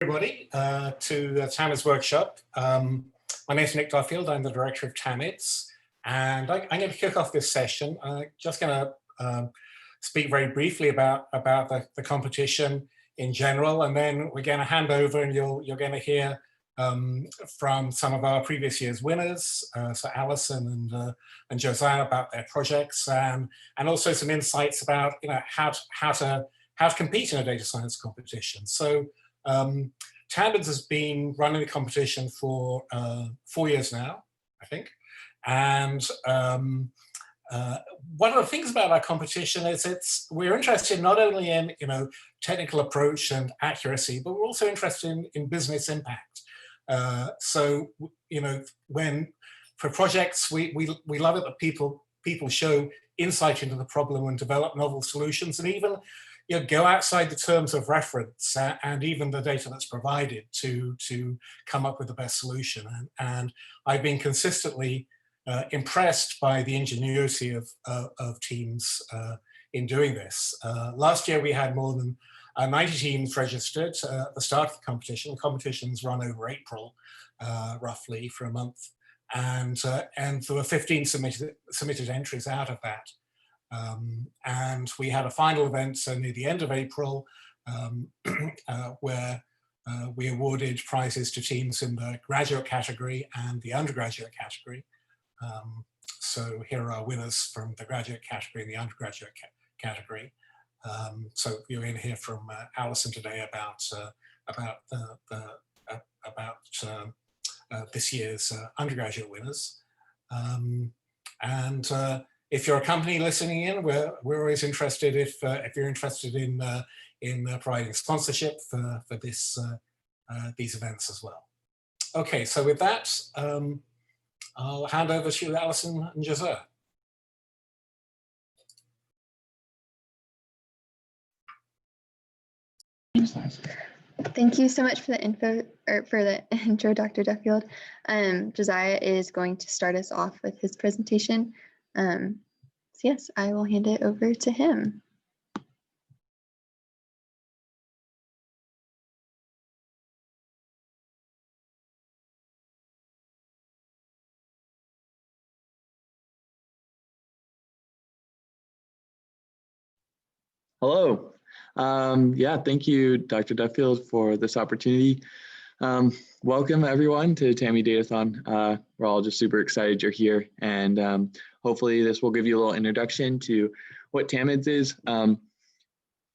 Everybody to the TAMIDS Workshop. My name is Nick Duffield. I'm the director of TAMIDS, and I'm going to kick off this session. I'm just going to speak very briefly about the competition in general, and then we're going to hand over, and you're going to hear from some of our previous year's winners, so Alison and Josiah, about their projects, and also some insights about how to compete in a data science competition. So TAMIDS has been running the competition for 4 years now, I think. And one of the things about our competition is we're interested not only in technical approach and accuracy, but we're also interested in business impact. So when for projects, we love it that people show insight into the problem and develop novel solutions, and even go outside the terms of reference and even the data that's provided to come up with the best solution. And I've been consistently impressed by the ingenuity of teams in doing this. Last year we had more than 90 teams registered at the start of the competition. The competitions run over April, roughly, for a month. And there were 15 submitted entries out of that. And we had a final event near the end of April where we awarded prizes to teams in the graduate category and the undergraduate category. So here are our winners from the graduate category and the undergraduate category. So you're going to hear from Alison today about this year's undergraduate winners. If you're a company listening in, we're always interested if you're interested in providing sponsorship for these events as well. Okay, so with that, I'll hand over to Alison and Josiah. Thank you so much for the intro, Dr. Duffield. Josiah is going to start us off with his presentation. So yes, I will hand it over to him. Hello. Yeah, thank you, Dr. Duffield, for this opportunity. Welcome everyone to TAMI Datathon. We're all just super excited you're here, and hopefully this will give you a little introduction to what TAMIDS is.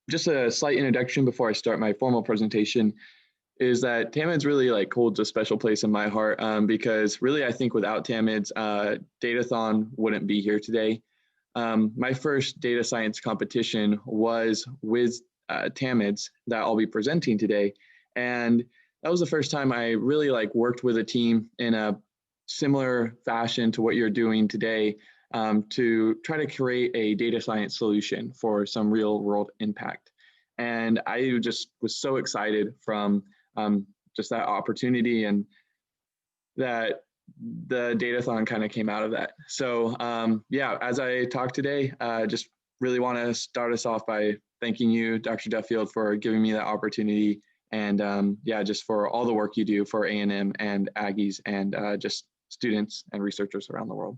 Just a slight introduction before I start my formal presentation is that TAMIDS really holds a special place in my heart because really I think without TAMIDS, Datathon wouldn't be here today. My first data science competition was with TAMIDS that I'll be presenting today, and that was the first time I really worked with a team in a similar fashion to what you're doing today to try to create a data science solution for some real world impact. And I just was so excited from just that opportunity, and that the Datathon kind of came out of that. So yeah, as I talk today, just really want to start us off by thanking you, Dr. Duffield, for giving me that opportunity. And yeah, just for all the work you do for A&M and Aggies and just students and researchers around the world.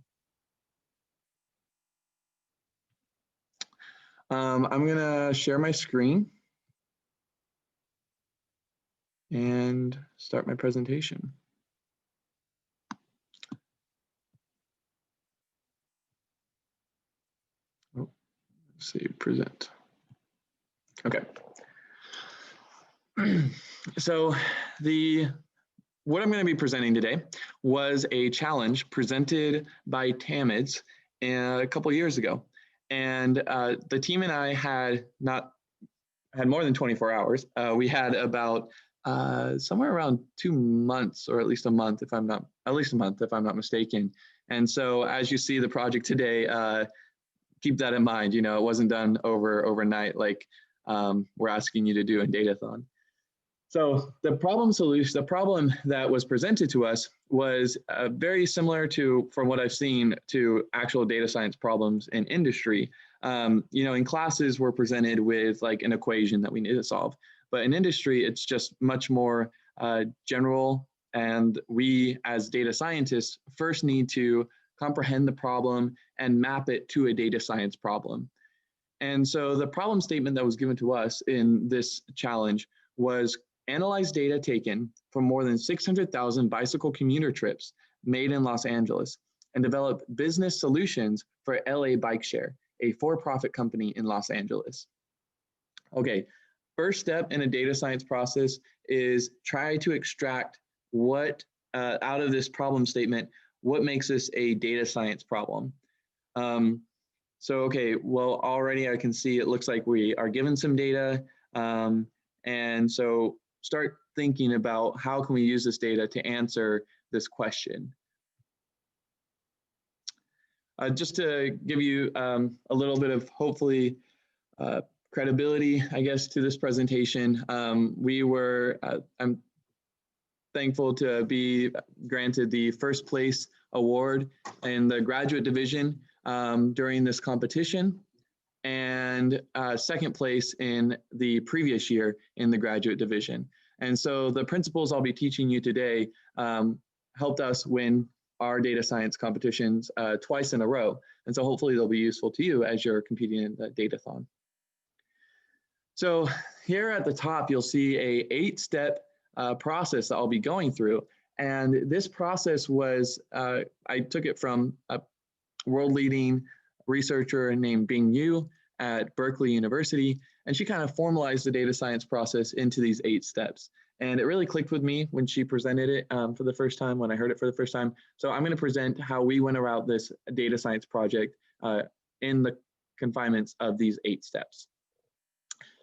I'm gonna share my screen and start my presentation. Oh, let's see, present. Okay. So what I'm going to be presenting today was a challenge presented by TAMIDS a couple of years ago. And the team and I had more than 24 hours. We had about somewhere around 2 months, or at least a month, if I'm not mistaken. And so as you see the project today, keep that in mind. It wasn't done overnight like we're asking you to do in Datathon. So the problem that was presented to us was very similar from what I've seen to actual data science problems in industry. In classes we're presented with an equation that we need to solve, but in industry, it's just much more general. And we, as data scientists, first need to comprehend the problem and map it to a data science problem. And so the problem statement that was given to us in this challenge was analyze data taken from more than 600,000 bicycle commuter trips made in Los Angeles and develop business solutions for LA Bike Share, a for-profit company in Los Angeles. Okay, first step in a data science process is try to extract what out of this problem statement, what makes this a data science problem. So, okay, well, already I can see it looks like we are given some data. And so start thinking about how can we use this data to answer this question. Just to give you a little bit of hopefully credibility, I guess, to this presentation, I'm thankful to be granted the first place award in the graduate division during this competition, and second place in the previous year in the graduate division. And so the principles I'll be teaching you today helped us win our data science competitions twice in a row. And so hopefully they'll be useful to you as you're competing in the Datathon. So here at the top, you'll see a 8-step process that I'll be going through. And this process was, I took it from a world-leading researcher named Bing Yu at Berkeley University, and she kind of formalized the data science process into these 8 steps. And it really clicked with me when she presented it for the first time, when I heard it for the first time. So I'm going to present how we went about this data science project in the confinements of these 8 steps.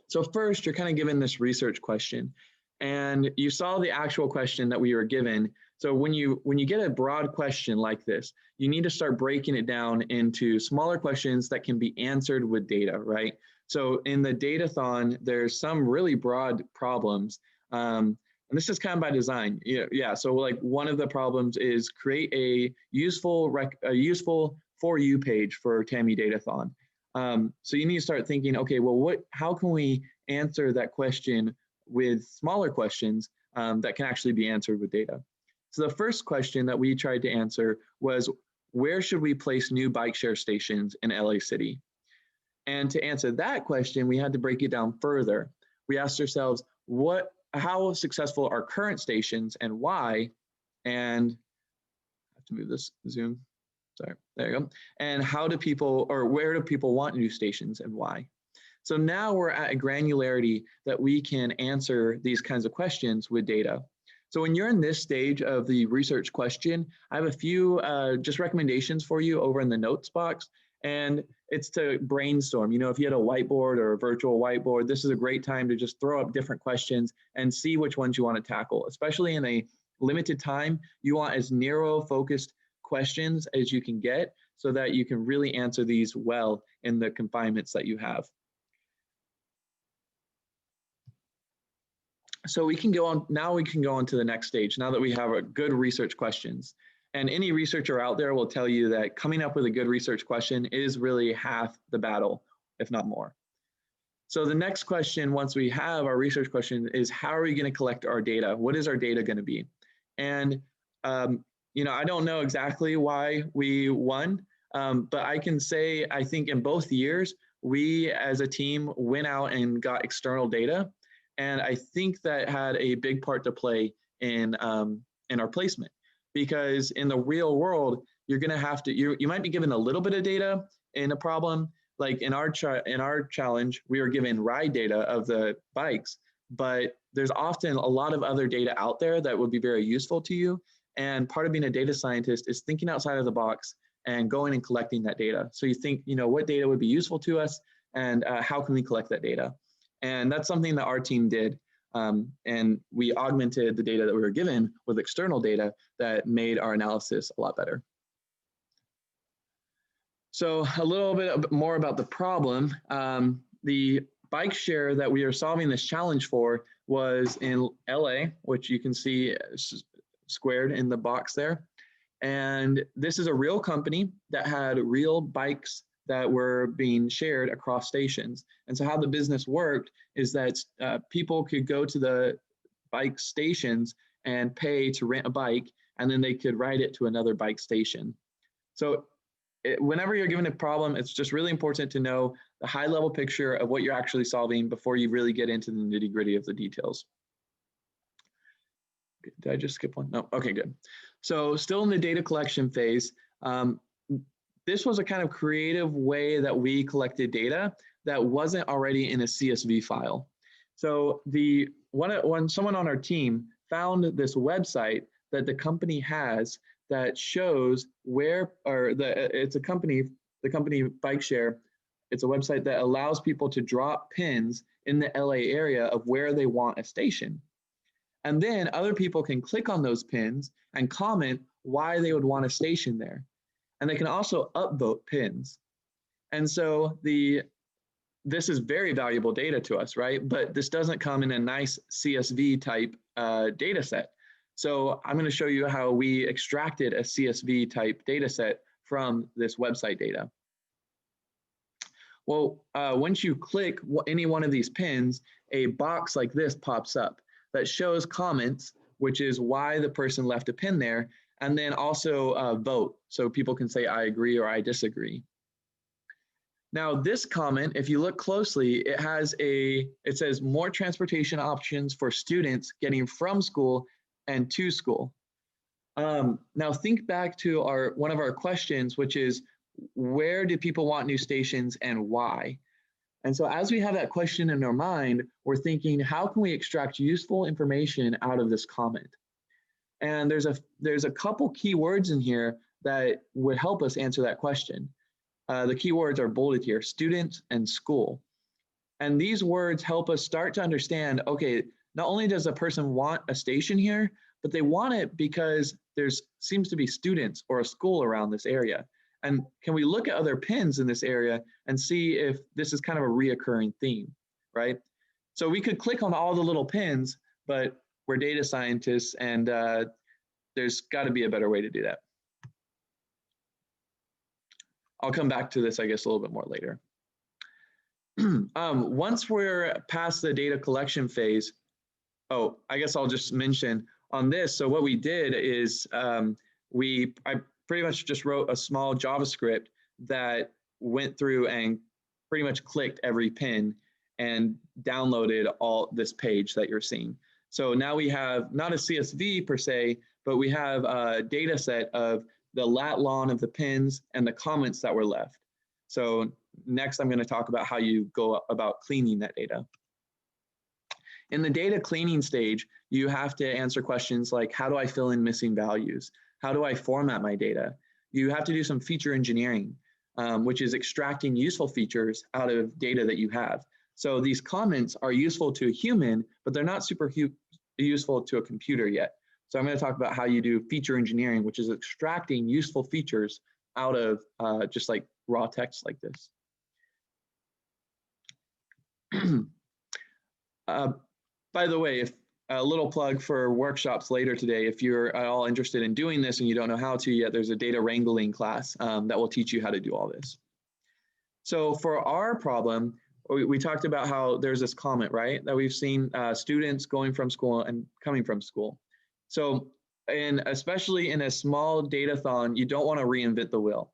So first, you're kind of given this research question, and you saw the actual question that we were given. So when you get a broad question like this, you need to start breaking it down into smaller questions that can be answered with data, right? So in the Datathon, there's some really broad problems. And this is kind of by design. Yeah. So like one of the problems is create a useful for you page for TAMI Datathon. So you need to start thinking, okay, well, how can we answer that question with smaller questions that can actually be answered with data? So the first question that we tried to answer was, where should we place new bike share stations in LA City? And to answer that question, we had to break it down further. We asked ourselves, how successful are current stations and why? And I have to move this zoom. Sorry, there you go. And where do people want new stations and why? So now we're at a granularity that we can answer these kinds of questions with data. So when you're in this stage of the research question, I have a few just recommendations for you over in the notes box. And it's to brainstorm. If you had a whiteboard or a virtual whiteboard, this is a great time to just throw up different questions and see which ones you want to tackle. Especially in a limited time, you want as narrow focused questions as you can get so that you can really answer these well in the confinements that you have. So we can go on to the next stage now that we have a good research questions. And any researcher out there will tell you that coming up with a good research question is really half the battle, if not more. So the next question, once we have our research question, is how are we going to collect our data? What is our data going to be? And I don't know exactly why we won, but I can say I think in both years, we as a team went out and got external data. And I think that had a big part to play in our placement, because in the real world, you're going to have to, you might be given a little bit of data in a problem. Like in our challenge, we were given ride data of the bikes, but there's often a lot of other data out there that would be very useful to you. And part of being a data scientist is thinking outside of the box and going and collecting that data. So you think, what data would be useful to us and how can we collect that data? And that's something that our team did. And we augmented the data that we were given with external data that made our analysis a lot better. So a little bit more about the problem. The bike share that we are solving this challenge for was in LA, which you can see squared in the box there. And this is a real company that had real bikes that were being shared across stations. And so how the business worked is that people could go to the bike stations and pay to rent a bike, and then they could ride it to another bike station. So whenever you're given a problem, it's just really important to know the high level picture of what you're actually solving before you really get into the nitty gritty of the details. Did I just skip one? No, okay, good. So still in the data collection phase, this was a kind of creative way that we collected data that wasn't already in a CSV file. So when someone on our team found this website that the company has that shows where, or it's a company, the company BikeShare, it's a website that allows people to drop pins in the LA area of where they want a station. And then other people can click on those pins and comment why they would want a station there. And they can also upvote pins. And so this is very valuable data to us, right? But this doesn't come in a nice CSV type data set. So I'm going to show you how we extracted a CSV type data set from this website data. Well, once you click any one of these pins, a box like this pops up that shows comments, which is why the person left a pin there, and then also vote. So people can say, I agree or I disagree. Now this comment, if you look closely, it says more transportation options for students getting from school and to school. Now think back to one of our questions, which is, where do people want new stations and why? And so as we have that question in our mind, we're thinking, how can we extract useful information out of this comment? And there's a couple keywords in here that would help us answer that question. The keywords are bolded here: student and school. And these words help us start to understand, okay, not only does a person want a station here, but they want it because seems to be students or a school around this area. And can we look at other pins in this area and see if this is kind of a reoccurring theme, right? So we could click on all the little pins, but we're data scientists, and there's got to be a better way to do that. I'll come back to this, I guess, a little bit more later. Once we're past the data collection phase, I guess I'll just mention on this. So what we did is I pretty much just wrote a small JavaScript that went through and pretty much clicked every pin and downloaded all this page that you're seeing. So now we have not a CSV per se, but we have a data set of the lat/lon of the pins and the comments that were left. So next I'm going to talk about how you go about cleaning that data. In the data cleaning stage, you have to answer questions like, how do I fill in missing values? How do I format my data? You have to do some feature engineering, which is extracting useful features out of data that you have. So these comments are useful to a human, but they're not super useful to a computer yet. So I'm going to talk about how you do feature engineering, which is extracting useful features out of just like raw text like this. By the way, if a little plug for workshops later today, if you're at all interested in doing this and you don't know how to yet, there's a data wrangling class that will teach you how to do all this. So for our problem, we talked about how there's this comment, right, that we've seen students going from school and coming from school. So, and especially in a small datathon, you don't want to reinvent the wheel.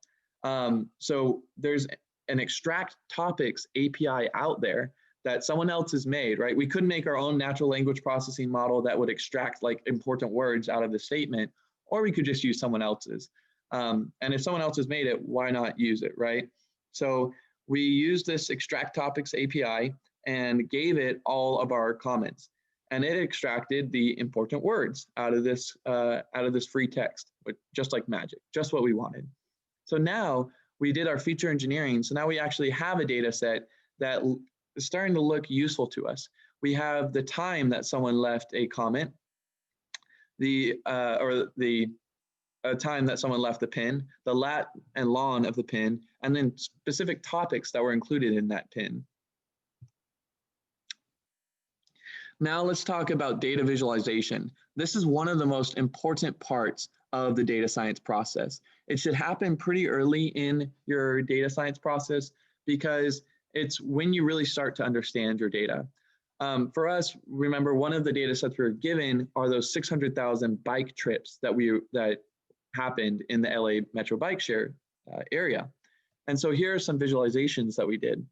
So there's an extract topics API out there that someone else has made, right? We could make our own natural language processing model that would extract like important words out of the statement, or we could just use someone else's. And if someone else has made it, why not use it, right? So we used this extract topics API and gave it all of our comments, and it extracted the important words out of this free text, just like magic, just what we wanted. So now we did our feature engineering. So now we actually have a data set that is starting to look useful to us. We have the time that someone left a comment, the time that someone left the pin, the lat and lon of the pin, and then specific topics that were included in that pin. Now let's talk about data visualization. This is one of the most important parts of the data science process. It should happen pretty early in your data science process because it's when you really start to understand your data. For us, remember, one of the data sets we were given are those 600,000 bike trips that happened in the LA Metro Bike Share area. And so here are some visualizations that we did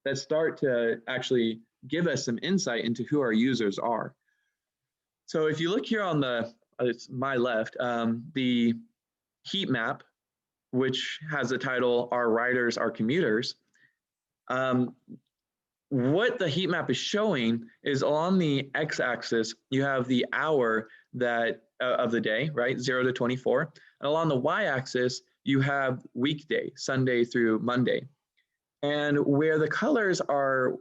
that start to actually give us some insight into who our users are. So if you look here on it's my left, the heat map, which has the title, Our Riders, Our Commuters. What the heat map is showing is on the x-axis, you have the hour of the day, right, 0 to 24. And along the y-axis, you have weekday, Sunday through Monday. And where the colors are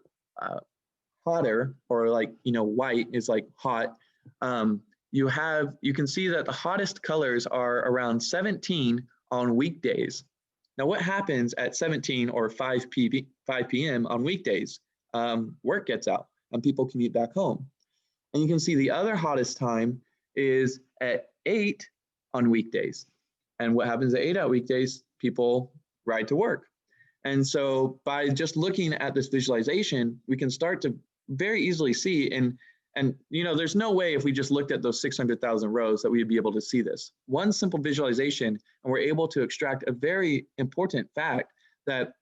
hotter, or like, white is like hot, you can see that the hottest colors are around 17 on weekdays. Now, what happens at 17 or 5 p.m. on weekdays? Work gets out and people commute back home. And you can see the other hottest time is at 8 on weekdays. And what happens at 8 on weekdays? People ride to work. And so by just looking at this visualization, we can start to very easily see, and there's no way if we just looked at those 600,000 rows that we'd be able to see this. One simple visualization, and we're able to extract a very important fact that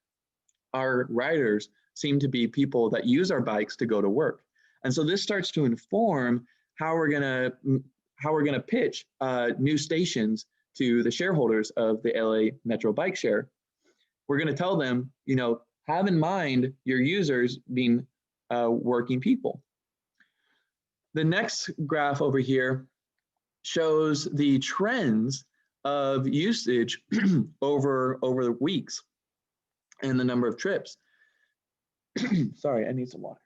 our riders seem to be people that use our bikes to go to work. And so this starts to inform how we're gonna pitch new stations to the shareholders of the LA Metro Bike Share. We're gonna tell them, have in mind your users being working people. The next graph over here shows the trends of usage over the weeks and the number of trips. Sorry, I need some water.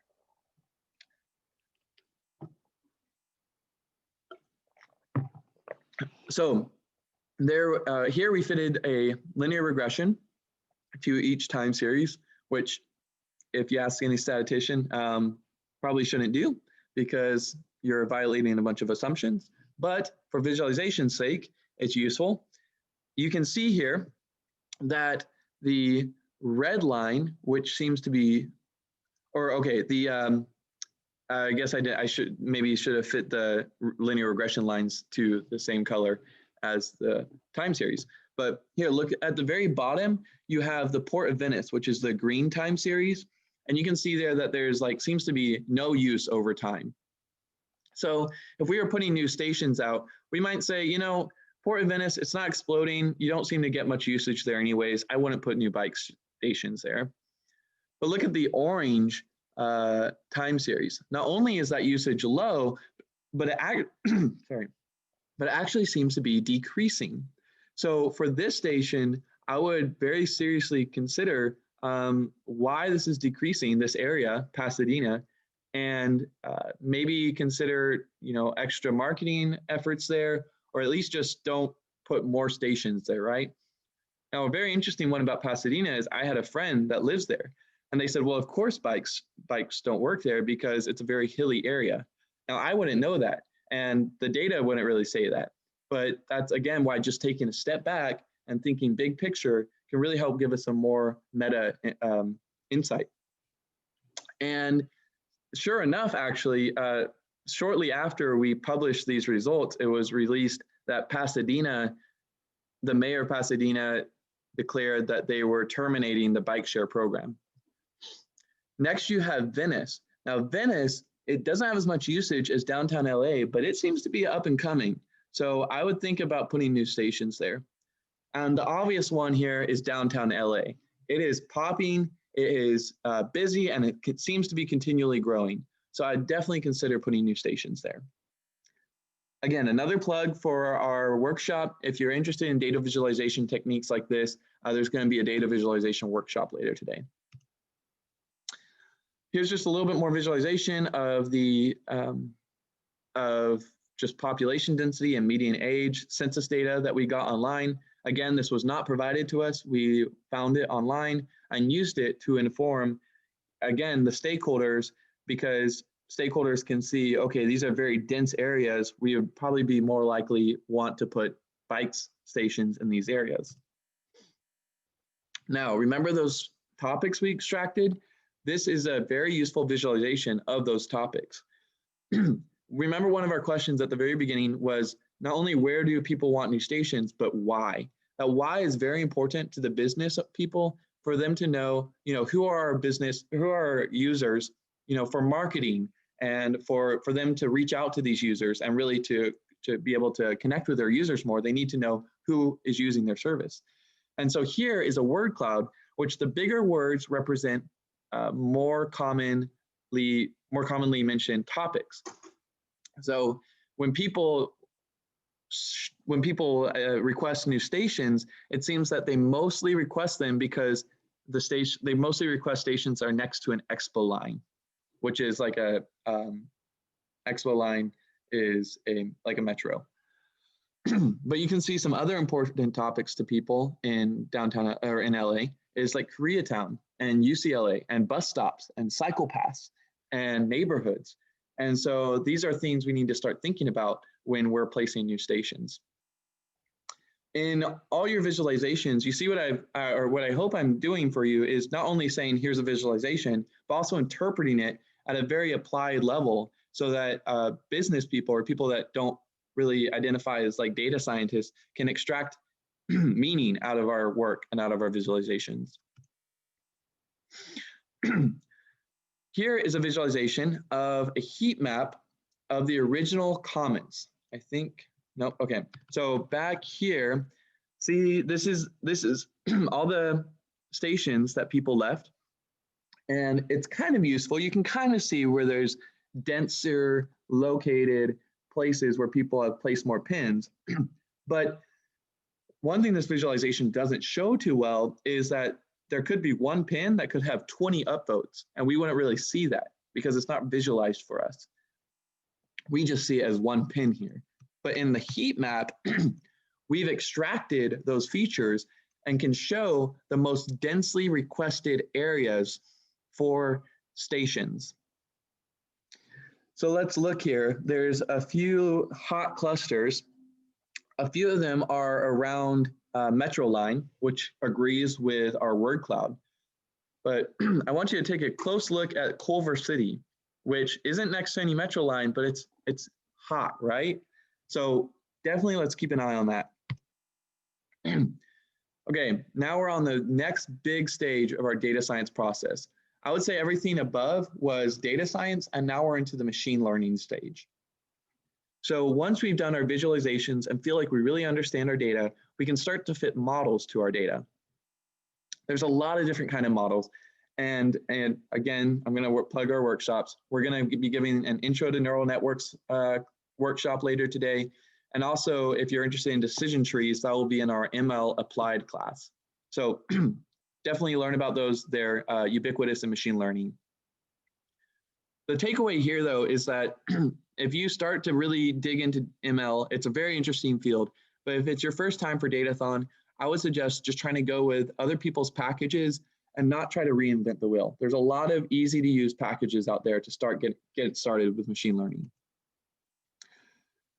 So here we fitted a linear regression to each time series, which if you ask any statistician, probably shouldn't do because you're violating a bunch of assumptions. But for visualization's sake, it's useful. You can see here that the red line, which seems to be, I guess I should have fit the linear regression lines to the same color as the time series. But here, look at the very bottom, you have the Port of Venice, which is the green time series. And you can see there that there's seems to be no use over time. So if we were putting new stations out, we might say, Port of Venice, it's not exploding. You don't seem to get much usage there anyways. I wouldn't put new bike stations there. But look at the orange time series. Not only is that usage low, but it actually seems to be decreasing. So for this station, I would very seriously consider why this is decreasing, this area, Pasadena, and maybe consider, extra marketing efforts there, or at least just don't put more stations there, right? Now, a very interesting one about Pasadena is I had a friend that lives there, and they said, well, of course bikes don't work there because it's a very hilly area. Now, I wouldn't know that, and the data wouldn't really say that. But that's, again, why just taking a step back and thinking big picture can really help give us some more meta insight. And sure enough, actually, shortly after we published these results, it was released that Pasadena, the mayor of Pasadena declared that they were terminating the bike share program. Next, you have Venice. Now, Venice, it doesn't have as much usage as downtown LA, but it seems to be up and coming. So I would think about putting new stations there. And the obvious one here is downtown LA. It is popping, it is busy, and it seems to be continually growing. So I'd definitely consider putting new stations there. Again, another plug for our workshop. If you're interested in data visualization techniques like this, there's going to be a data visualization workshop later today. Here's just a little bit more visualization of the just population density and median age census data that we got online. Again, this was not provided to us. We found it online and used it to inform, again, the stakeholders, because stakeholders can see, okay, these are very dense areas. We would probably be more likely want to put bikes stations in these areas. Now, remember those topics we extracted? This is a very useful visualization of those topics. Remember, one of our questions at the very beginning was not only where do people want new stations, but why? That why is very important to the business people, for them to know, who are our business, who are our users, for marketing, and for them to reach out to these users and really to be able to connect with their users more. They need to know who is using their service. And so here is a word cloud, which the bigger words represent more commonly mentioned topics. So when people request new stations, it seems that they mostly request them because they mostly request stations are next to an expo line, which is like a expo line is like a metro. But you can see some other important topics to people in downtown or in LA is like Koreatown and UCLA and bus stops and cycle paths and neighborhoods. And so these are things we need to start thinking about when we're placing new stations. In all your visualizations, you see what I hope I'm doing for you is not only saying here's a visualization, but also interpreting it at a very applied level so that business people or people that don't really identify as like data scientists can extract meaning out of our work and out of our visualizations. Here is a visualization of a heat map of the original comments. I think, nope, okay. So back here, see, this is all the stations that people left. And it's kind of useful. You can kind of see where there's denser located places where people have placed more pins. But one thing this visualization doesn't show too well is that there could be one pin that could have 20 upvotes, and we wouldn't really see that because it's not visualized for us. We just see it as one pin here. But in the heat map, we've extracted those features and can show the most densely requested areas for stations. So let's look here. There's a few hot clusters. A few of them are around Metro line, which agrees with our word cloud. But I want you to take a close look at Culver City, which isn't next to any Metro line, but it's hot, right? So definitely let's keep an eye on that. Okay, now we're on the next big stage of our data science process. I would say everything above was data science, and now we're into the machine learning stage. So once we've done our visualizations and feel like we really understand our data, we can start to fit models to our data. There's a lot of different kind of models. And again, I'm going to plug our workshops. We're going to be giving an intro to neural networks workshop later today. And also, if you're interested in decision trees, that will be in our ML applied class. So definitely learn about those. They're ubiquitous in machine learning. The takeaway here, though, is that if you start to really dig into ML, it's a very interesting field. But if it's your first time for Datathon, I would suggest just trying to go with other people's packages and not try to reinvent the wheel. There's a lot of easy to use packages out there to start get started with machine learning.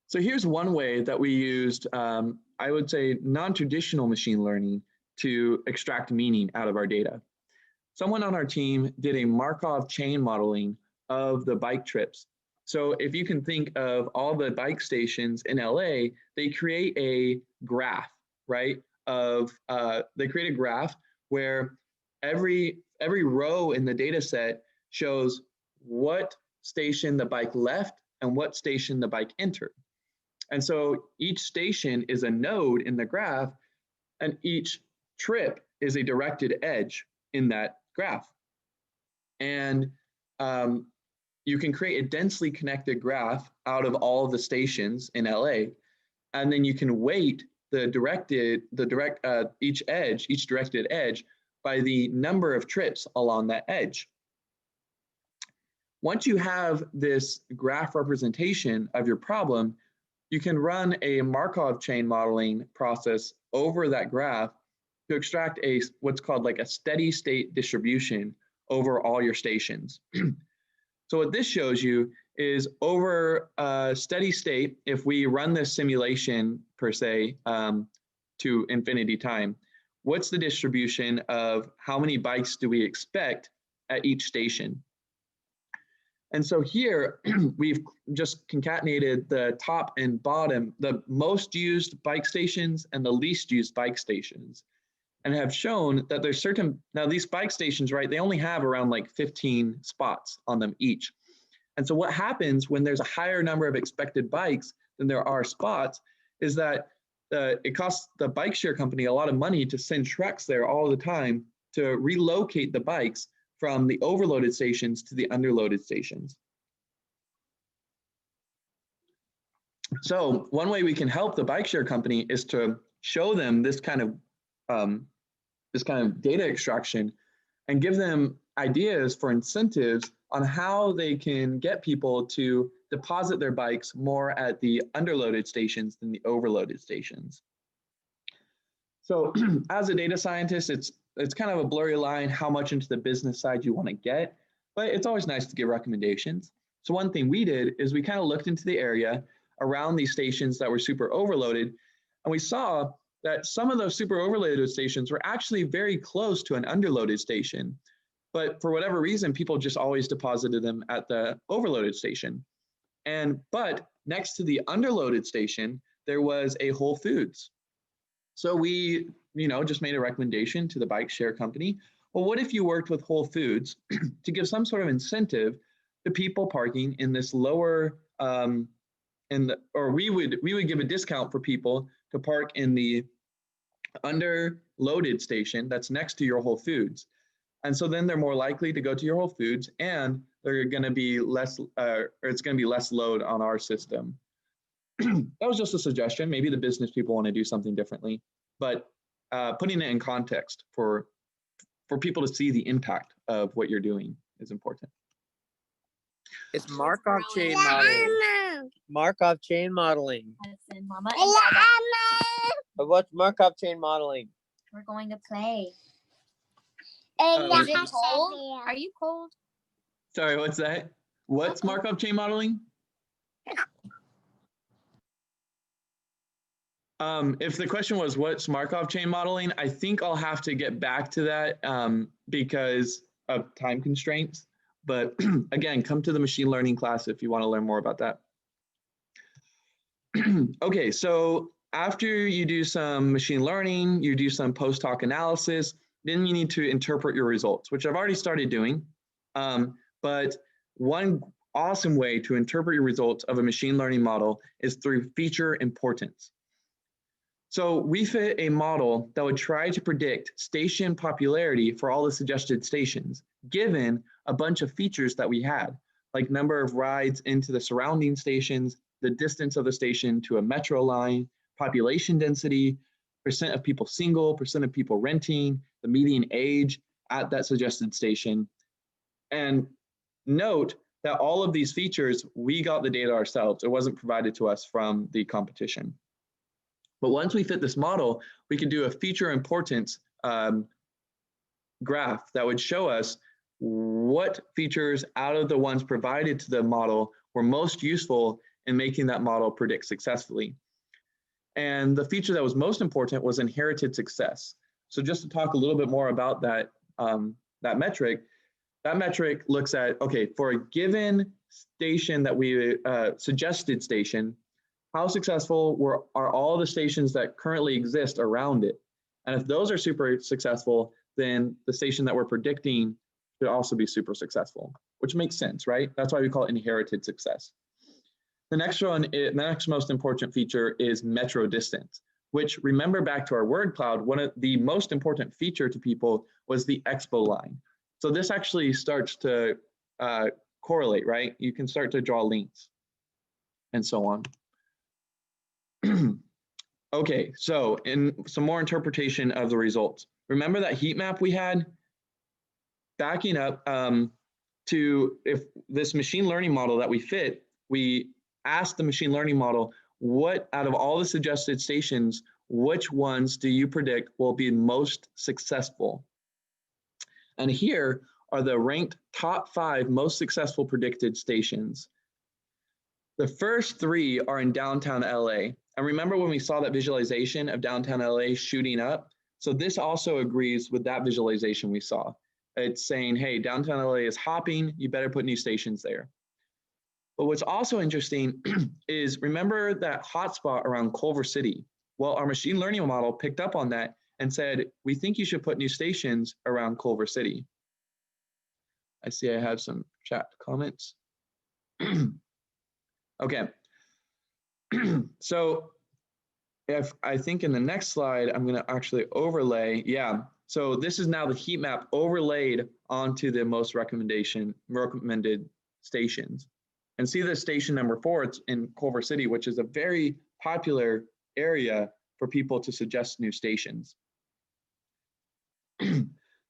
So here's one way that we used, I would say, non-traditional machine learning to extract meaning out of our data. Someone on our team did a Markov chain modeling of the bike trips. So if you can think of all the bike stations in LA, they create a graph, right? They create a graph where every row in the data set shows what station the bike left and what station the bike entered. And so each station is a node in the graph, and each trip is a directed edge in that graph. And you can create a densely connected graph out of all of the stations in LA, and then you can weight each directed edge by the number of trips along that edge. Once you have this graph representation of your problem, you can run a Markov chain modeling process over that graph to extract what's called like a steady state distribution over all your stations. So what this shows you is over a steady state, if we run this simulation per se to infinity time, what's the distribution of how many bikes do we expect at each station? And so here we've just concatenated the top and bottom, the most used bike stations and the least used bike stations, and have shown that there's certain, now these bike stations, right, they only have around like 15 spots on them each. And so what happens when there's a higher number of expected bikes than there are spots is that it costs the bike share company a lot of money to send trucks there all the time to relocate the bikes from the overloaded stations to the underloaded stations. So one way we can help the bike share company is to show them this kind of data extraction and give them ideas for incentives on how they can get people to deposit their bikes more at the underloaded stations than the overloaded stations. So as a data scientist, it's kind of a blurry line how much into the business side you want to get, but it's always nice to give recommendations. So one thing we did is we kind of looked into the area around these stations that were super overloaded, and we saw that some of those super overloaded stations were actually very close to an underloaded station. But for whatever reason, people just always deposited them at the overloaded station. But next to the underloaded station, there was a Whole Foods. So we, just made a recommendation to the bike share company. Well, what if you worked with Whole Foods to give some sort of incentive to people parking in this lower, or we would give a discount for people to park in the underloaded station that's next to your Whole Foods. And so then they're more likely to go to your Whole Foods, and they're going to be less, or it's going to be less load on our system. That was just a suggestion. Maybe the business people want to do something differently, but putting it in context for people to see the impact of what you're doing is important. It's Markov chain modeling. Markov chain modeling. Listen, Mama and Dada, But what's Markov chain modeling? we're going to play. Is it cold? Are you cold? Sorry, what's that? What's Markov chain modeling? If the question was what's Markov chain modeling, I think I'll have to get back to that because of time constraints. But again, come to the machine learning class if you want to learn more about that. Okay, so after you do some machine learning, you do some post-hoc analysis, then you need to interpret your results, which I've already started doing. But one awesome way to interpret your results of a machine learning model is through feature importance. So we fit a model that would try to predict station popularity for all the suggested stations, given a bunch of features that we had, like number of rides into the surrounding stations, the distance of the station to a metro line, population density, percent of people single, percent of people renting, the median age at that suggested station. And note that all of these features, we got the data ourselves. It wasn't provided to us from the competition. But once we fit this model, we can do a feature importance graph that would show us what features out of the ones provided to the model were most useful in making that model predict successfully. And the feature that was most important was inherited success. So just to talk a little bit more about that, that metric looks at, okay, for a given station that we suggested station, how successful are all the stations that currently exist around it? And if those are super successful, then the station that we're predicting should also be super successful, which makes sense, right? That's why we call it inherited success. The next one, the next most important feature is metro distance, which, remember back to our word cloud, one of the most important feature to people was the expo line. So this actually starts to correlate, right? You can start to draw links and so on. Okay, so in some more interpretation of the results. Remember that heat map we had? Backing up to if this machine learning model that we fit, we asked the machine learning model, what out of all the suggested stations, which ones do you predict will be most successful? And here are the ranked top 5 most successful predicted stations. The first three are in downtown LA. And remember when we saw that visualization of downtown LA shooting up? So this also agrees with that visualization we saw. It's saying, hey, downtown LA is hopping, you better put new stations there. But what's also interesting is remember that hotspot around Culver City? Well, our machine learning model picked up on that and said, we think you should put new stations around Culver City. I see I have some chat comments. Okay. So if I think in the next slide, I'm going to actually overlay. Yeah. So this is now the heat map overlaid onto the most recommended stations. And see the station number 4, it's in Culver City, which is a very popular area for people to suggest new stations.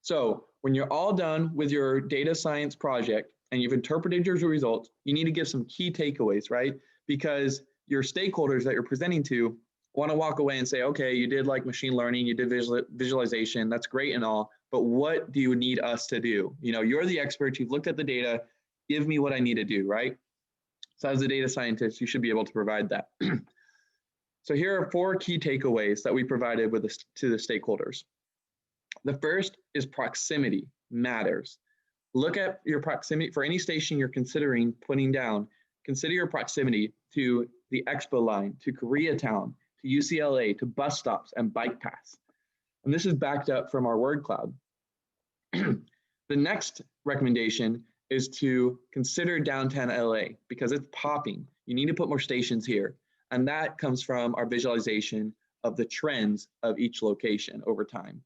So when you're all done with your data science project and you've interpreted your results, you need to give some key takeaways, right? Because your stakeholders that you're presenting to want to walk away and say, okay, you did like machine learning, you did visualization, that's great and all, but what do you need us to do? You know, you're the expert, you've looked at the data, give me what I need to do, right? So as a data scientist, you should be able to provide that. So here are 4 key takeaways that we provided to the stakeholders. The first is proximity matters. Look at your proximity for any station you're considering putting down. Consider your proximity to the Expo line, to Koreatown, to UCLA, to bus stops and bike paths. And this is backed up from our word cloud. The next recommendation is to consider downtown LA because it's popping. You need to put more stations here. And that comes from our visualization of the trends of each location over time.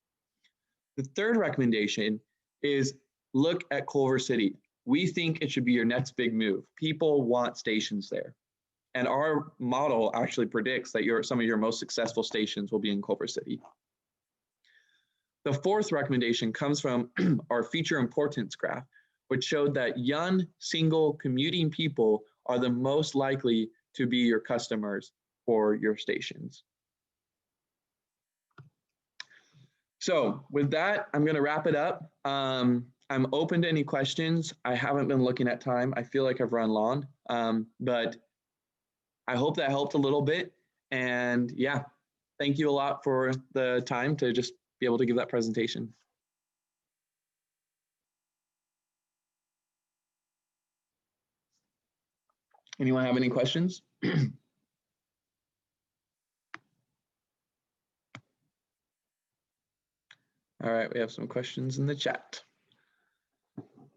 The third recommendation is look at Culver City. We think it should be your next big move. People want stations there. And our model actually predicts that some of your most successful stations will be in Culver City. The fourth recommendation comes from our feature importance graph, which showed that young, single, commuting people are the most likely to be your customers for your stations. So with that, I'm going to wrap it up. I'm open to any questions. I haven't been looking at time. I feel like I've run long, but I hope that helped a little bit. And yeah, thank you a lot for the time to just be able to give that presentation. Anyone have any questions? All right, we have some questions in the chat.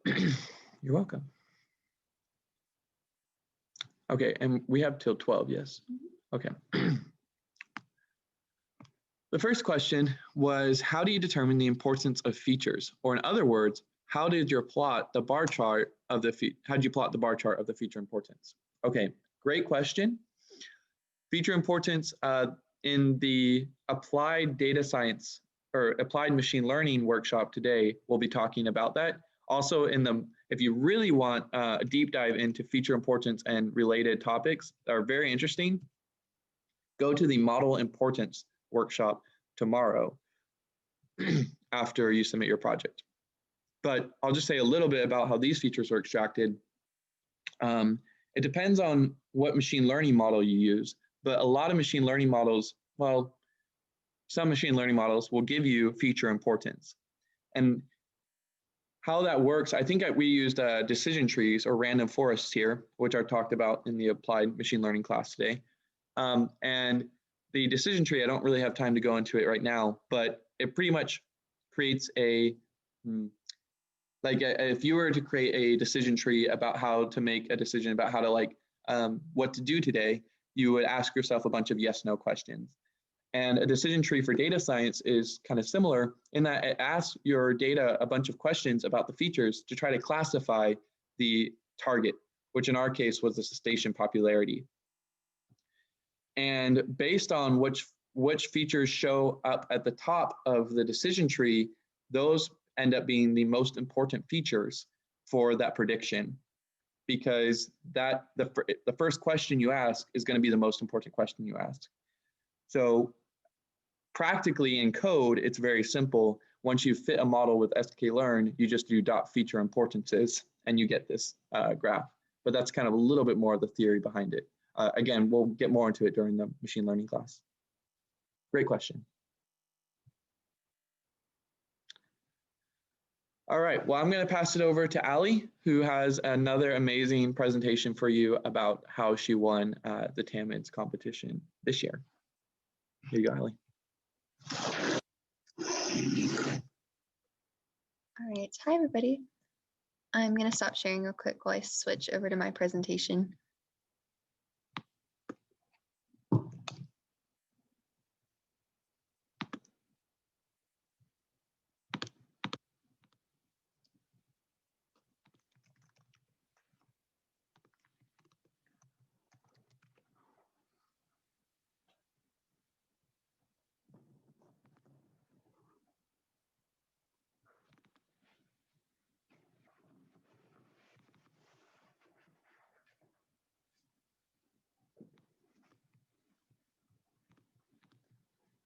You're welcome. Okay, and we have till 12, yes? Okay. The first question was, how do you determine the importance of features? Or in other words, how did you plot the bar chart of the feature importance? Okay, great question. Feature importance in the applied data science or applied machine learning workshop today, we'll be talking about that. Also if you really want a deep dive into feature importance and related topics that are very interesting, go to the model importance workshop tomorrow after you submit your project. But I'll just say a little bit about how these features are extracted. It depends on what machine learning model you use, but a lot of machine learning models, well, some machine learning models will give you feature importance. And how that works, I think we used decision trees or random forests here, which I talked about in the applied machine learning class today. And the decision tree, I don't really have time to go into it right now, but it pretty much creates if you were to create a decision tree about how to make a decision about how to what to do today, you would ask yourself a bunch of yes/no questions. And a decision tree for data science is kind of similar in that it asks your data a bunch of questions about the features to try to classify the target, which in our case was the station popularity. And based on which features show up at the top of the decision tree, those end up being the most important features for that prediction, because the first question you ask is going to be the most important question you ask. So practically in code, it's very simple. Once you fit a model with sklearn, you just do dot feature importances and you get this graph. but that's kind of a little bit more of the theory behind it. Again, we'll get more into it during the machine learning class. Great question. All right, well, I'm going to pass it over to Ali, who has another amazing presentation for you about how she won the TAMIDS competition this year. Here you go, Ali. All right, hi everybody. I'm going to stop sharing real quick while I switch over to my presentation.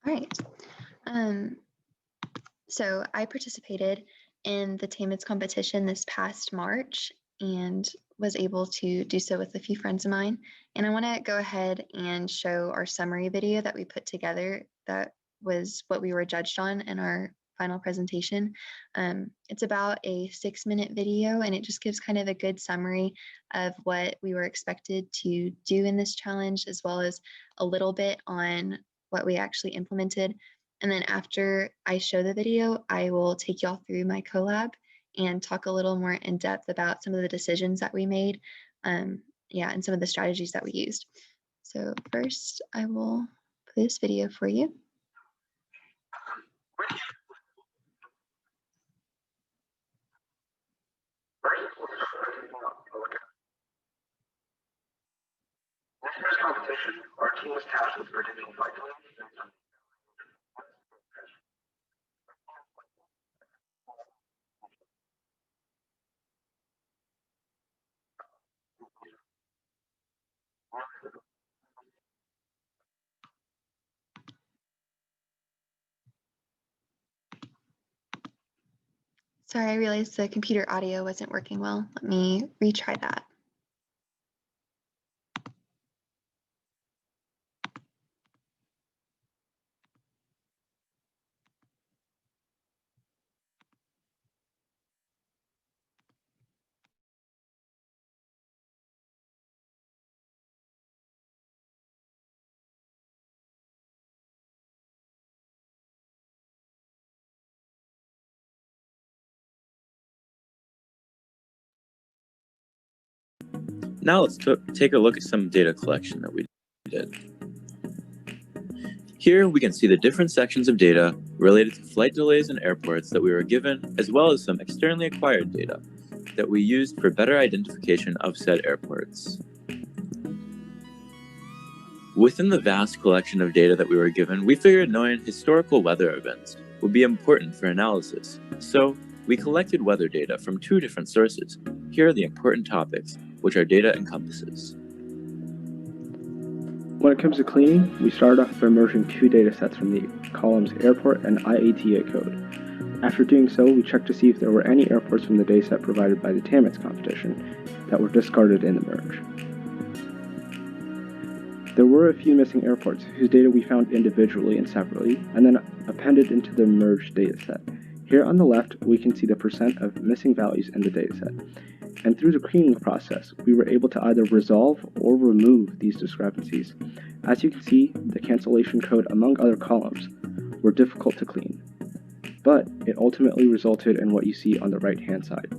All right. So I participated in the TAMIDS competition this past March and was able to do so with a few friends of mine. And I want to go ahead and show our summary video that we put together. That was what we were judged on in our final presentation. It's about a 6-minute video, and it just gives kind of a good summary of what we were expected to do in this challenge, as well as a little bit on what we actually implemented. And then after I show the video, I will take y'all through my collab and talk a little more in depth about some of the decisions that we made, and some of the strategies that we used. So first, I will play this video for you. In this first competition, our team was tasked with predicting vitally. Sorry, I realized the computer audio wasn't working well. Let me retry that. Now let's take a look at some data collection that we did. Here we can see the different sections of data related to flight delays in airports that we were given, as well as some externally acquired data that we used for better identification of said airports. Within the vast collection of data that we were given, we figured knowing historical weather events would be important for analysis. So we collected weather data from 2 different sources. Here are the important topics, which our data encompasses. When it comes to cleaning, we started off by merging 2 data sets from the columns airport and IATA code. After doing so, we checked to see if there were any airports from the data set provided by the TAMIDS competition that were discarded in the merge. There were a few missing airports whose data we found individually and separately, and then appended into the merged data set. Here on the left, we can see the % of missing values in the data set. And through the cleaning process, we were able to either resolve or remove these discrepancies. As you can see, the cancellation code, among other columns, were difficult to clean. But it ultimately resulted in what you see on the right-hand side.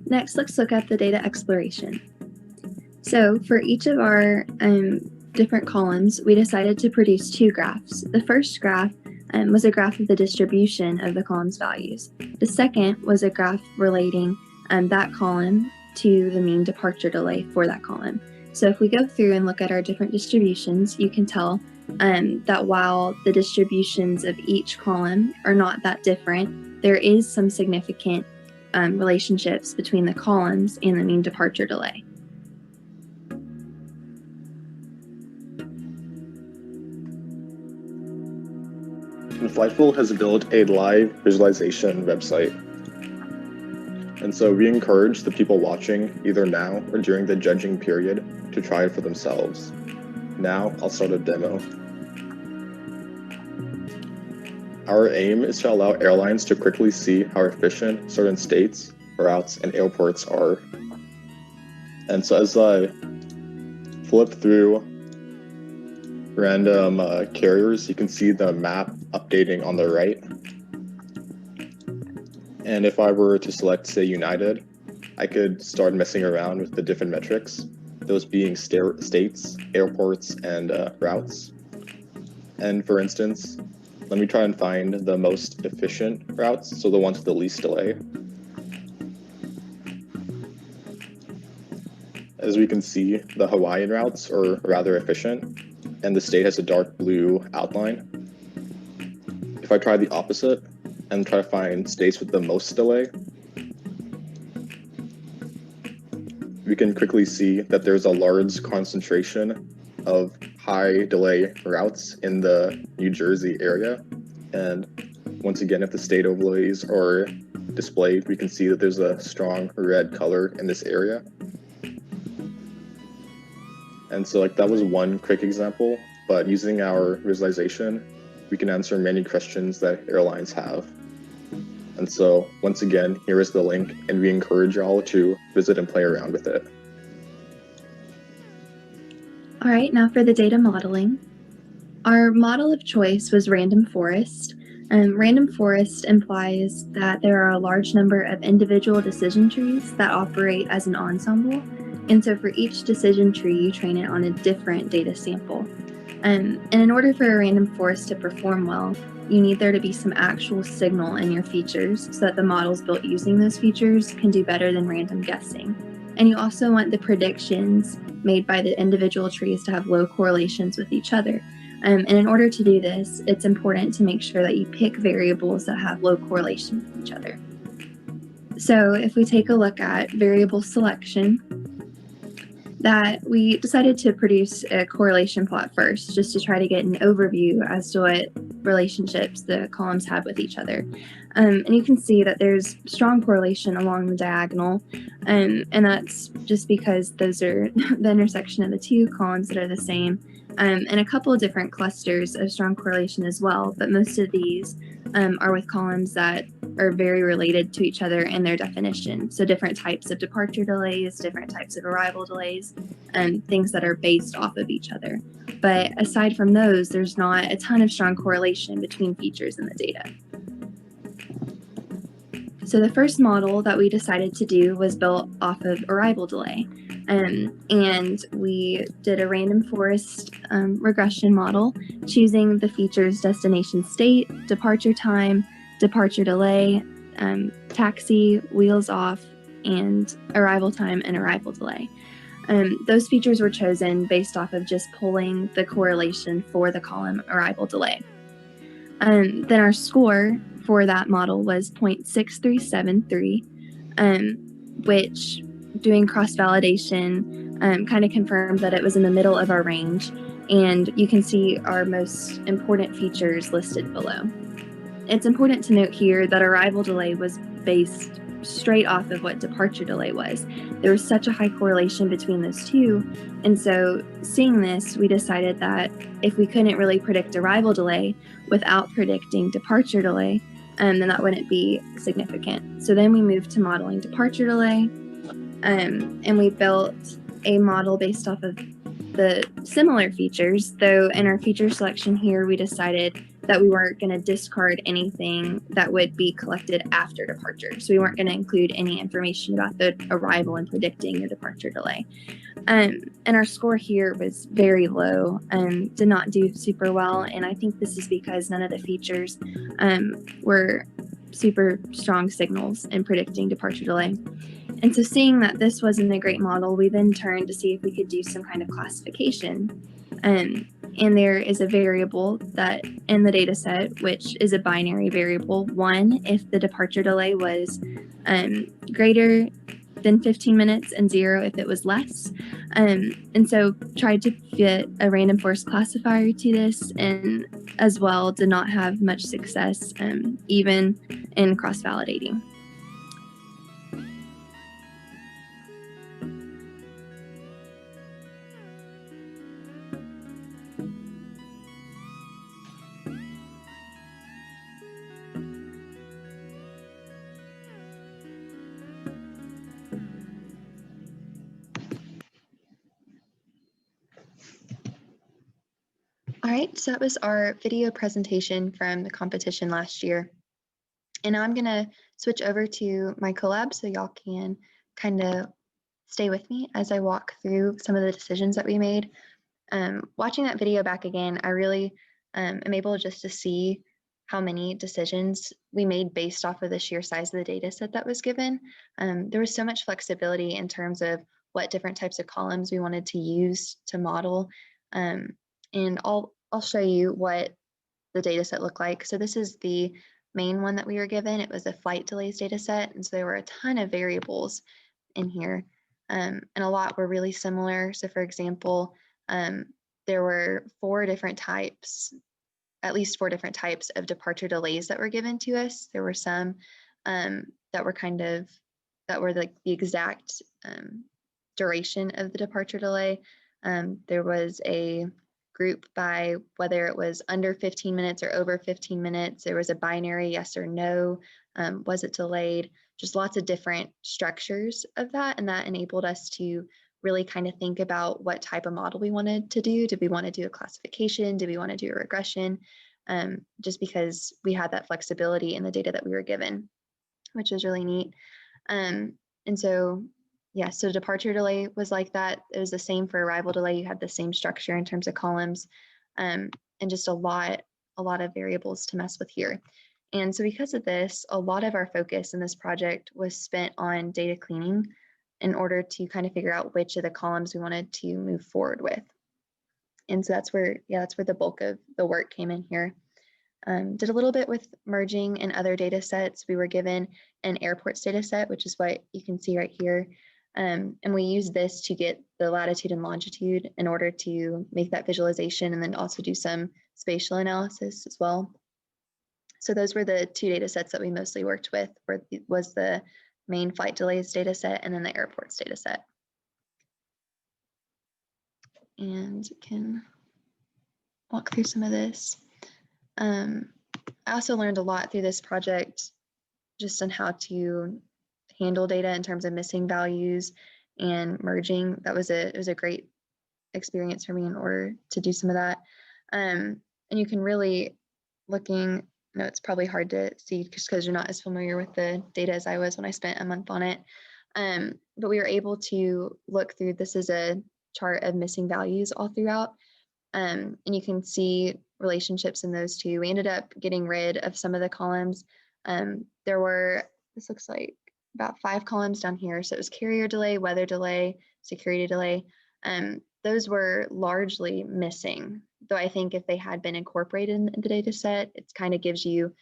Next, let's look at the data exploration. So for each of our different columns, we decided to produce 2 graphs. The first graph was a graph of the distribution of the column's values. The second was a graph relating that column to the mean departure delay for that column. So if we go through and look at our different distributions, you can tell that while the distributions of each column are not that different, there is some significant relationships between the columns and the mean departure delay. Flightful has built a live visualization website. And so we encourage the people watching, either now or during the judging period, to try it for themselves. Now I'll start a demo. Our aim is to allow airlines to quickly see how efficient certain states, routes, and airports are. And so as I flip through random carriers, you can see the map updating on the right. And if I were to select, say, United, I could start messing around with the different metrics, those being states, airports, and routes. And for instance, let me try and find the most efficient routes, so the ones with the least delay. As we can see, the Hawaiian routes are rather efficient, and the state has a dark blue outline. If I try the opposite and try to find states with the most delay, we can quickly see that there's a large concentration of high delay routes in the New Jersey area. And once again, if the state overlays are displayed, we can see that there's a strong red color in this area. And so that was one quick example, but using our visualization, we can answer many questions that airlines have. And so once again, here is the link, and we encourage you all to visit and play around with it. All right, now for the data modeling. Our model of choice was random forest. Random forest implies that there are a large number of individual decision trees that operate as an ensemble. And so for each decision tree, you train it on a different data sample. And in order for a random forest to perform well, you need there to be some actual signal in your features so that the models built using those features can do better than random guessing. And you also want the predictions made by the individual trees to have low correlations with each other. And in order to do this, it's important to make sure that you pick variables that have low correlation with each other. So if we take a look at variable selection, that we decided to produce a correlation plot first, just to try to get an overview as to what relationships the columns have with each other. And you can see that there's strong correlation along the diagonal, and that's just because those are the intersection of the two columns that are the same, and a couple of different clusters of strong correlation as well, but most of these are with columns that are very related to each other in their definition. So different types of departure delays, different types of arrival delays, and things that are based off of each other. But aside from those, there's not a ton of strong correlation between features in the data. So the first model that we decided to do was built off of arrival delay. And we did a random forest regression model, choosing the features destination state, departure time, departure delay, taxi, wheels off, and arrival time and arrival delay. Those features were chosen based off of just pulling the correlation for the column arrival delay. Then our score for that model was 0.6373, which doing cross-validation kind of confirmed that it was in the middle of our range, and you can see our most important features listed below. It's important to note here that arrival delay was based straight off of what departure delay was. There was such a high correlation between those two, and so seeing this, we decided that if we couldn't really predict arrival delay without predicting departure delay, then that wouldn't be significant. So then we moved to modeling departure delay, and we built a model based off of the similar features, though in our feature selection here, we decided that we weren't going to discard anything that would be collected after departure. So we weren't going to include any information about the arrival and predicting the departure delay. And our score here was very low and did not do super well. And I think this is because none of the features were super strong signals in predicting departure delay. And so seeing that this wasn't a great model, we then turned to see if we could do some kind of classification. And there is a variable that in the data set, which is a binary variable, 1 if the departure delay was greater than 15 minutes and 0 if it was less. And so tried to fit a random forest classifier to this, and as well did not have much success even in cross-validating. All right, so that was our video presentation from the competition last year. And now I'm going to switch over to my collab so y'all can kind of stay with me as I walk through some of the decisions that we made. Watching that video back again, I really am able just to see how many decisions we made based off of the sheer size of the data set that was given. There was so much flexibility in terms of what different types of columns we wanted to use to model. And I'll show you what the data set looked like. So this is the main one that we were given. It was a flight delays data set. And so there were a ton of variables in here. And a lot were really similar. So for example, there were at least four different types of departure delays that were given to us. There were some that were like the exact duration of the departure delay. There was a group by whether it was under 15 minutes or over 15 minutes. There was a binary yes or no. Was it delayed? Just lots of different structures of that. And that enabled us to really kind of think about what type of model we wanted to do. Did we want to do a classification? Did we want to do a regression? Just because we had that flexibility in the data that we were given, which was really neat. And so, yeah, so departure delay was like that. It was the same for arrival delay. You had the same structure in terms of columns, and just a lot of variables to mess with here. And so because of this, a lot of our focus in this project was spent on data cleaning in order to kind of figure out which of the columns we wanted to move forward with. And so that's where the bulk of the work came in here. Did a little bit with merging and other data sets. We were given an airports data set, which is what you can see right here. And we use this to get the latitude and longitude in order to make that visualization and then also do some spatial analysis as well. So those were the two data sets that we mostly worked with, was the main flight delays data set and then the airports data set. And can walk through some of this. I also learned a lot through this project just on how to handle data in terms of missing values and merging. It was a great experience for me in order to do some of that. And you can really it's probably hard to see just because you're not as familiar with the data as I was when I spent a month on it. But we were able to look through, this is a chart of missing values all throughout. And you can see relationships in those two. We ended up getting rid of some of the columns. There were, this looks like about 5 columns down here. So it was carrier delay, weather delay, security delay. Those were largely missing, though I think if they had been incorporated in the data set, it kind of gives you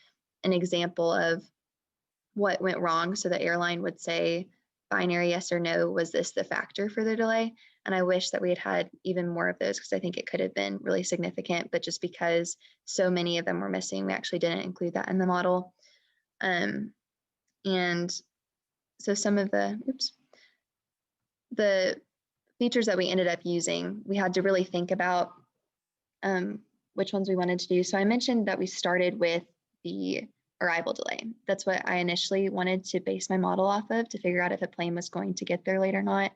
an example of what went wrong. So the airline would say binary yes or no, was this the factor for the delay? And I wish that we had even more of those because I think it could have been really significant, but just because so many of them were missing, we actually didn't include that in the model. And so some of the features that we ended up using, we had to really think about which ones we wanted to do. So I mentioned that we started with the arrival delay. That's what I initially wanted to base my model off of to figure out if a plane was going to get there late or not.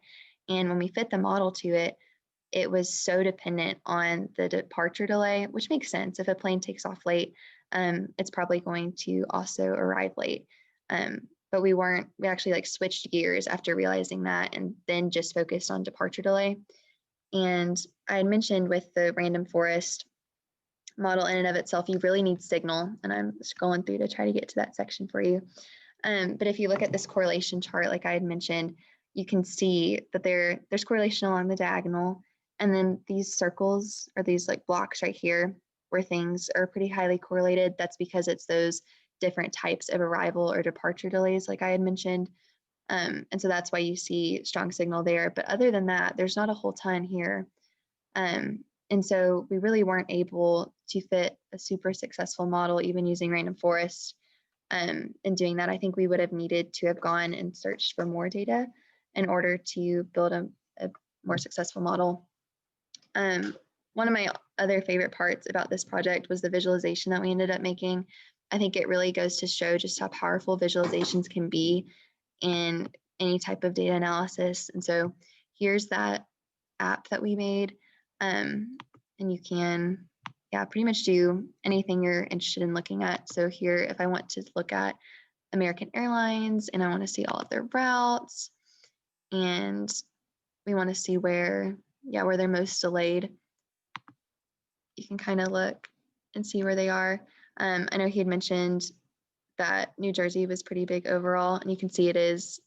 And when we fit the model to it, it was so dependent on the departure delay, which makes sense. If a plane takes off late, it's probably going to also arrive late. But we actually switched gears after realizing that and then just focused on departure delay. And I had mentioned with the random forest model in and of itself, you really need signal. And I'm scrolling through to try to get to that section for you. But if you look at this correlation chart, like I had mentioned, you can see that there's correlation along the diagonal. And then these circles or these blocks right here where things are pretty highly correlated. That's because it's those different types of arrival or departure delays, like I had mentioned. And so that's why you see strong signal there. But other than that, there's not a whole ton here. And so we really weren't able to fit a super successful model, even using random forest. In doing that, I think we would have needed to have gone and searched for more data in order to build a more successful model. One of my other favorite parts about this project was the visualization that we ended up making. I think it really goes to show just how powerful visualizations can be in any type of data analysis. And so here's that app that we made. And you can yeah, pretty much do anything you're interested in looking at. So here, if I want to look at American Airlines and I want to see all of their routes, and we want to see where they're most delayed, you can kind of look and see where they are. I know he had mentioned that New Jersey was pretty big overall, and you can see it is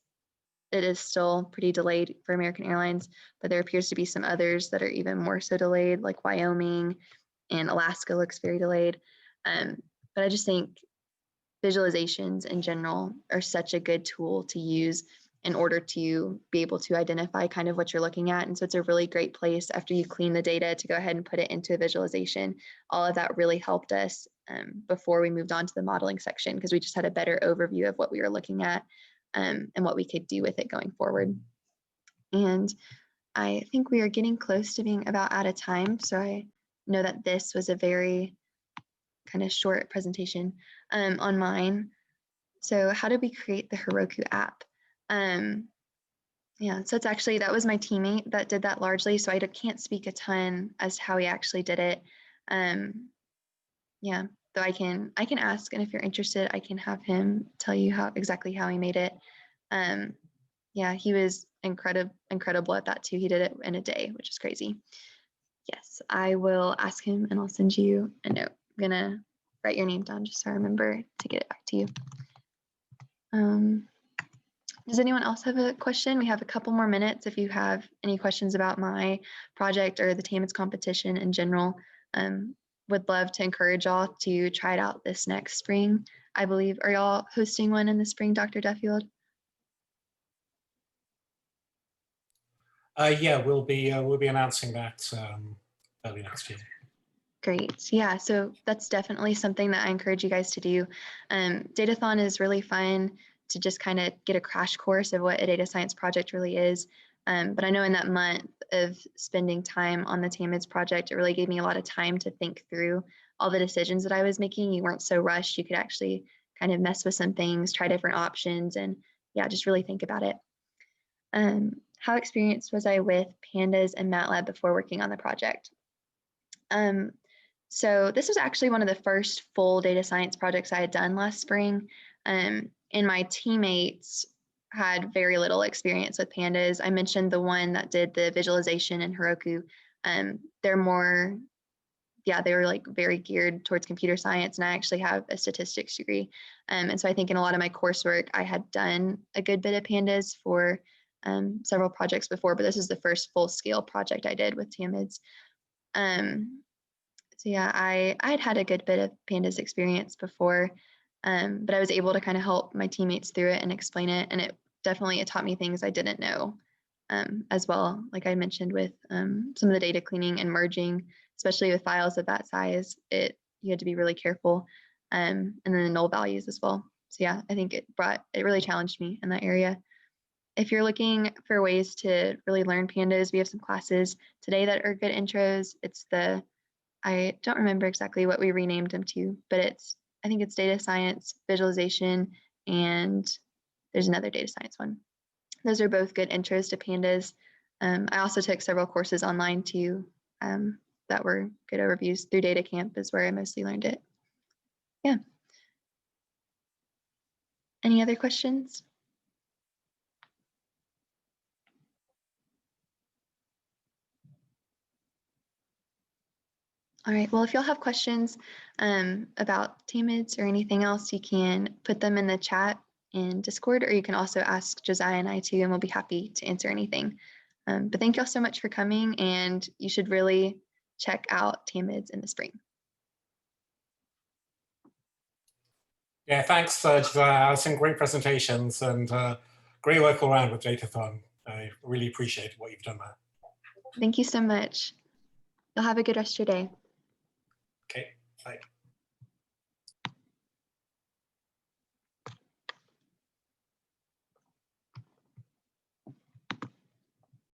still pretty delayed for American Airlines, but there appears to be some others that are even more so delayed, like Wyoming and Alaska looks very delayed. But I just think visualizations in general are such a good tool to use in order to be able to identify kind of what you're looking at. And so it's a really great place after you clean the data to go ahead and put it into a visualization. All of that really helped us before we moved on to the modeling section, because we just had a better overview of what we were looking at and what we could do with it going forward. And I think we are getting close to being about out of time. So I know that this was a very kind of short presentation on mine. So how did we create the Heroku app? Yeah, so that was my teammate that did that largely. So I can't speak a ton as to how he actually did it. Yeah, though I can ask, and if you're interested, I can have him tell you exactly how he made it. Yeah, he was incredible at that too. He did it in a day, which is crazy. Yes, I will ask him and I'll send you a note. I'm gonna write your name down just so I remember to get it back to you. Does anyone else have a question? We have a couple more minutes if you have any questions about my project or the TAMIDS competition in general. Would love to encourage y'all to try it out this next spring. I believe, are y'all hosting one in the spring, Dr. Duffield? Yeah, we'll be announcing that early next year. Great. Yeah, so that's definitely something that I encourage you guys to do. Datathon is really fun to just kind of get a crash course of what a data science project really is. But I know in that month of spending time on the TAMIDS project, it really gave me a lot of time to think through all the decisions that I was making. You weren't so rushed. You could actually kind of mess with some things, try different options, and yeah, just really think about it. How experienced was I with pandas and MATLAB before working on the project? So this was actually one of the first full data science projects I had done last spring. And my teammates had very little experience with pandas. I mentioned the one that did the visualization in Heroku. They're more, they were like very geared towards computer science, and I actually have a statistics degree. And so I think in a lot of my coursework, I had done a good bit of pandas for several projects before, but this is the first full scale project I did with TAMIDS. So yeah, I had a good bit of pandas experience before, but I was able to kind of help my teammates through it and explain it. And it taught me things I didn't know as well. Like I mentioned with some of the data cleaning and merging, especially with files of that size, you had to be really careful. And then the null values as well. So yeah, I think it really challenged me in that area. If you're looking for ways to really learn pandas, we have some classes today that are good intros. I don't remember exactly what we renamed them to, but I think it's data science, visualization, and there's another data science one. Those are both good intros to pandas. I also took several courses online too that were good overviews. Through Data Camp is where I mostly learned it. Yeah. Any other questions? All right, well, if y'all have questions about TAMIDS or anything else, you can put them in the chat in Discord, or you can also ask Josiah and I too, and we'll be happy to answer anything. But thank y'all so much for coming, and you should really check out TAMIDS in the spring. Yeah, thanks, Josiah. Some great presentations and great work all around with Datathon. I really appreciate what you've done there. Thank you so much. You'll have a good rest of your day. Okay, bye.